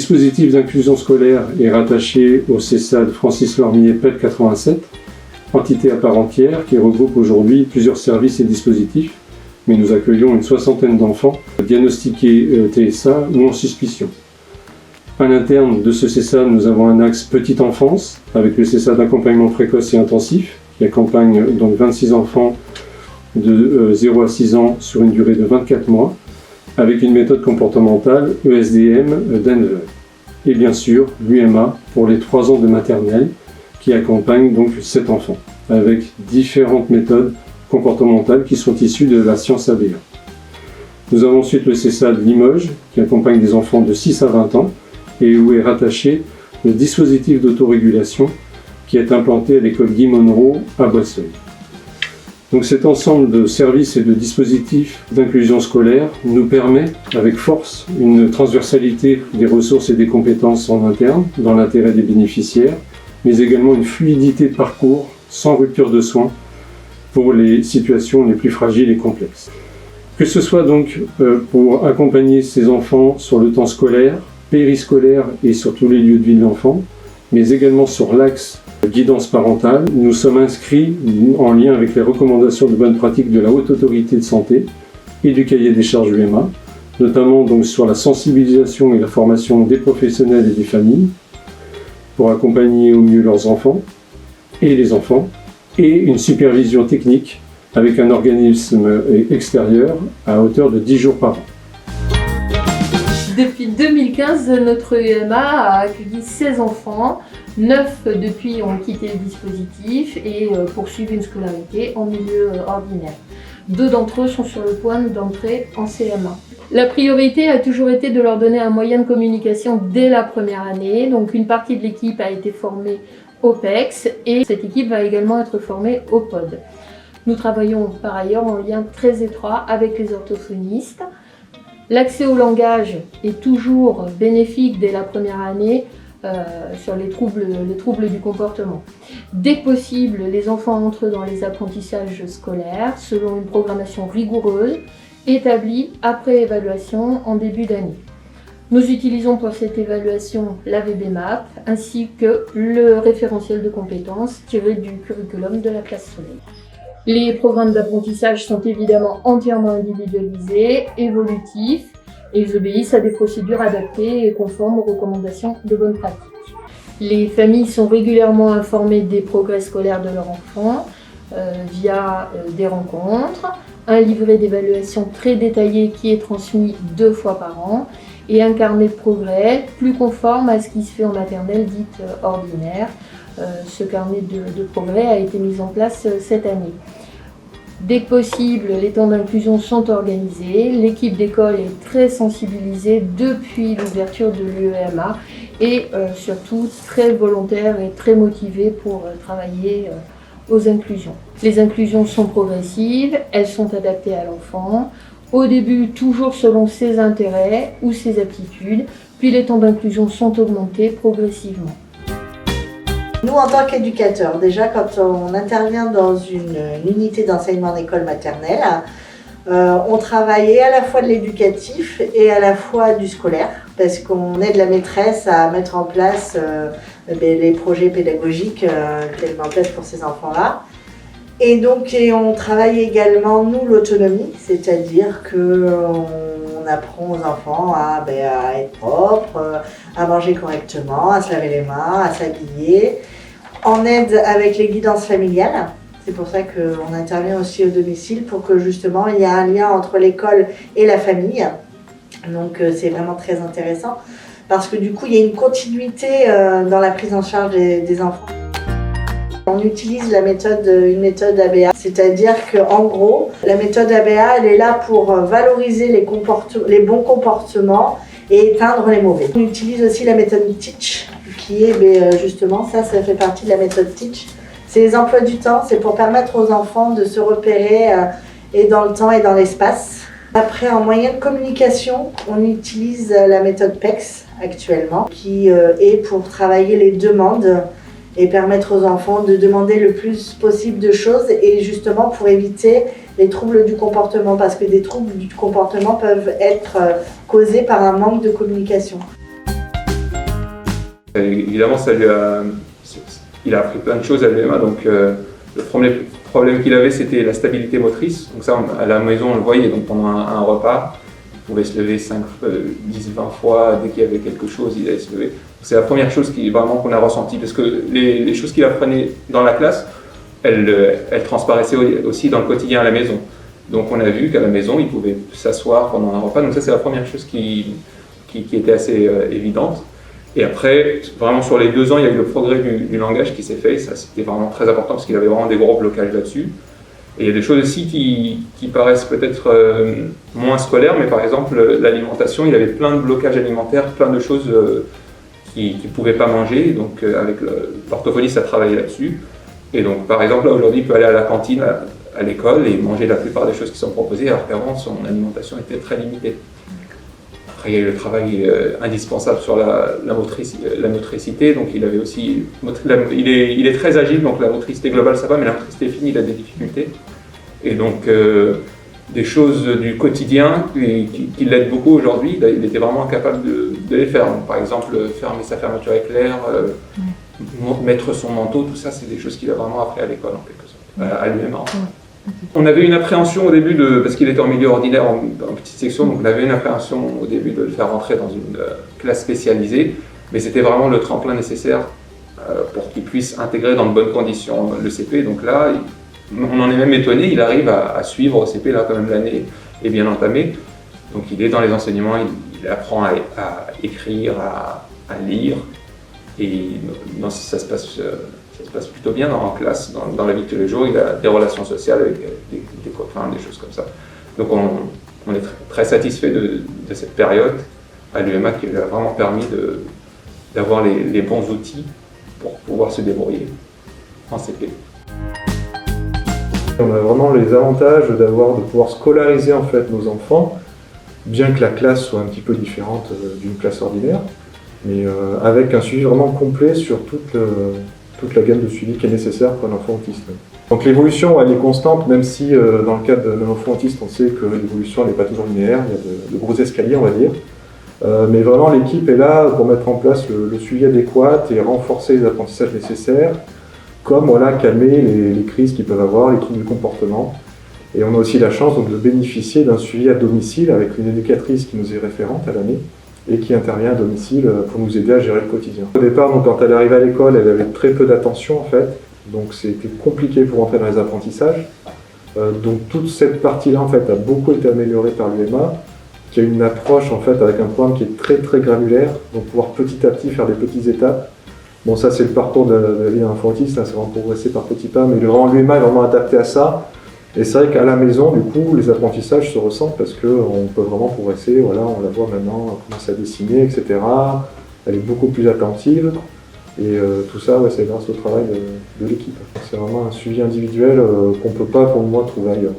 dispositif d'inclusion scolaire est rattaché au CESAD Francis Lormier PEL 87, entité à part entière qui regroupe aujourd'hui plusieurs services et dispositifs, mais nous accueillons une soixantaine d'enfants diagnostiqués TSA ou en suspicion. À l'interne de ce CESAD, nous avons un axe petite enfance, avec le CESAD d'accompagnement précoce et intensif, qui accompagne donc 26 enfants de 0 à 6 ans sur une durée de 24 mois, avec une méthode comportementale ESDM d'Anvers. Et bien sûr, l'UMA pour les 3 ans de maternelle, qui accompagne donc 7 enfants, avec différentes méthodes comportementales qui sont issues de la science ABA. Nous avons ensuite le CESAD Limoges, qui accompagne des enfants de 6 à 20 ans, et où est rattaché le dispositif d'autorégulation qui est implanté à l'école Guy Monroe à Boisseuil. Donc cet ensemble de services et de dispositifs d'inclusion scolaire nous permet avec force une transversalité des ressources et des compétences en interne dans l'intérêt des bénéficiaires, mais également une fluidité de parcours sans rupture de soins pour les situations les plus fragiles et complexes. Que ce soit donc pour accompagner ces enfants sur le temps scolaire, périscolaire et sur tous les lieux de vie de l'enfant, mais également sur l'axe guidance parentale, nous sommes inscrits en lien avec les recommandations de bonne pratique de la Haute Autorité de Santé et du cahier des charges UMA, notamment donc sur la sensibilisation et la formation des professionnels et des familles pour accompagner au mieux leurs enfants et les enfants, et une supervision technique avec un organisme extérieur à hauteur de 10 jours par an. Depuis 2015, notre UMA a accueilli 16 enfants, 9 depuis ont quitté le dispositif et poursuivent une scolarité en milieu ordinaire. 2 d'entre eux sont sur le point d'entrer en CM1. La priorité a toujours été de leur donner un moyen de communication dès la première année, donc une partie de l'équipe a été formée au PEX et cette équipe va également être formée au POD. Nous travaillons par ailleurs en lien très étroit avec les orthophonistes. L'accès au langage est toujours bénéfique dès la première année sur les troubles du comportement. Dès que possible, les enfants entrent dans les apprentissages scolaires selon une programmation rigoureuse établie après évaluation en début d'année. Nous utilisons pour cette évaluation la VBMAP ainsi que le référentiel de compétences tiré du curriculum de la classe Soleil. Les programmes d'apprentissage sont évidemment entièrement individualisés, évolutifs, et ils obéissent à des procédures adaptées et conformes aux recommandations de bonne pratique. Les familles sont régulièrement informées des progrès scolaires de leur enfant via des rencontres, un livret d'évaluation très détaillé qui est transmis 2 fois par an et un carnet de progrès plus conforme à ce qui se fait en maternelle dite ordinaire. Ce carnet de progrès a été mis en place cette année. Dès que possible, les temps d'inclusion sont organisés, l'équipe d'école est très sensibilisée depuis l'ouverture de l'UEMA et surtout très volontaire et très motivée pour travailler aux inclusions. Les inclusions sont progressives, elles sont adaptées à l'enfant, au début toujours selon ses intérêts ou ses aptitudes, puis les temps d'inclusion sont augmentés progressivement. Nous, en tant qu'éducateurs, déjà quand on intervient dans une unité d'enseignement d'école maternelle, on travaillait à la fois de l'éducatif et à la fois du scolaire, parce qu'on aide la maîtresse à mettre en place les projets pédagogiques qu'elle met en place pour ces enfants-là. Et donc on travaille également, nous, l'autonomie, c'est-à-dire qu'on apprend aux enfants à être propres, à manger correctement, à se laver les mains, à s'habiller. On aide avec les guidances familiales. C'est pour ça qu'on intervient aussi au domicile pour que justement il y ait un lien entre l'école et la famille. Donc c'est vraiment très intéressant parce que du coup il y a une continuité dans la prise en charge des enfants. On utilise une méthode ABA, c'est-à-dire qu'en gros, la méthode ABA, elle est là pour valoriser les bons comportements et éteindre les mauvais. On utilise aussi la méthode Teach, qui est justement, ça fait partie de la méthode Teach. C'est les emplois du temps, c'est pour permettre aux enfants de se repérer et dans le temps et dans l'espace. Après, en moyen de communication, on utilise la méthode PEX actuellement, qui est pour travailler les demandes et permettre aux enfants de demander le plus possible de choses et justement pour éviter les troubles du comportement parce que des troubles du comportement peuvent être causés par un manque de communication. Évidemment, il a appris plein de choses à l'UMA, donc le problème qu'il avait, c'était la stabilité motrice. Donc ça, à la maison, on le voyait, donc pendant un repas, il pouvait se lever 5, 10, 20 fois, dès qu'il y avait quelque chose, il allait se lever. C'est la première chose qu'on a ressentie, parce que les choses qu'il apprenait dans la classe, elles transparaissaient aussi dans le quotidien à la maison. Donc on a vu qu'à la maison, il pouvait s'asseoir pendant un repas, donc ça c'est la première chose qui était assez évidente. Et après, vraiment sur les 2 ans, il y a eu le progrès du langage qui s'est fait, ça c'était vraiment très important parce qu'il avait vraiment des gros blocages là-dessus. Et il y a des choses aussi qui paraissent peut-être moins scolaires, mais par exemple l'alimentation, il avait plein de blocages alimentaires, plein de choses qu'il ne pouvait pas manger, donc avec l'orthophoniste a travaillé là-dessus. Et donc par exemple là aujourd'hui il peut aller à la cantine à l'école et manger la plupart des choses qui sont proposées, alors qu'avant son alimentation était très limitée. Après, il y a eu le travail indispensable sur la motricité, donc il avait aussi, il est très agile, donc la motricité globale ça va, mais la motricité fine, il a des difficultés. Et donc des choses du quotidien qui l'aident beaucoup aujourd'hui, il était vraiment incapable de les faire. Donc, par exemple, fermer sa fermeture éclair, mettre son manteau, tout ça, c'est des choses qu'il a vraiment appris à l'école en quelque sorte, à l'UMA. On avait une appréhension au début, parce qu'il était en milieu ordinaire, en petite section, donc on avait une appréhension au début de le faire rentrer dans une classe spécialisée, mais c'était vraiment le tremplin nécessaire pour qu'il puisse intégrer dans de bonnes conditions le CP. Donc là, on en est même étonné, il arrive à suivre au CP, là quand même l'année est bien entamée. Donc il est dans les enseignements, il apprend à écrire, à lire, et ça se passe plutôt bien en classe, dans la vie de tous les jours. Il a des relations sociales avec des copains, des choses comme ça. Donc on est très satisfait de cette période à l'UMA qui lui a vraiment permis d'avoir les bons outils pour pouvoir se débrouiller en CP. On a vraiment les avantages de pouvoir scolariser en fait nos enfants, bien que la classe soit un petit peu différente d'une classe ordinaire, mais avec un suivi vraiment complet sur toute la gamme de suivi qui est nécessaire pour un enfant autiste. Donc l'évolution elle est constante, même si dans le cadre d'un enfant autiste on sait que l'évolution n'est pas toujours linéaire, il y a de gros escaliers on va dire. Mais vraiment l'équipe est là pour mettre en place le suivi adéquat et renforcer les apprentissages nécessaires, comme calmer les crises qu'ils peuvent avoir, les troubles du comportement. Et on a aussi la chance donc, de bénéficier d'un suivi à domicile avec une éducatrice qui nous est référente à l'année et qui intervient à domicile pour nous aider à gérer le quotidien. Au départ, donc, quand elle est arrivée à l'école, elle avait très peu d'attention en fait, donc c'était compliqué pour entrer dans les apprentissages. Donc toute cette partie-là en fait a beaucoup été améliorée par l'UMA, qui a une approche en fait avec un programme qui est très très granulaire, donc pouvoir petit à petit faire des petites étapes. Bon, ça c'est le parcours de la vie d'un enfant autiste, c'est vraiment progresser par petits pas, mais l'UMA est vraiment adapté à ça. Et c'est vrai qu'à la maison, du coup, les apprentissages se ressentent parce qu'on peut vraiment progresser. Voilà, on la voit maintenant, elle commence à dessiner, etc. Elle est beaucoup plus attentive. Et tout ça, c'est grâce au travail de l'équipe. C'est vraiment un suivi individuel qu'on ne peut pas, pour moi, trouver ailleurs.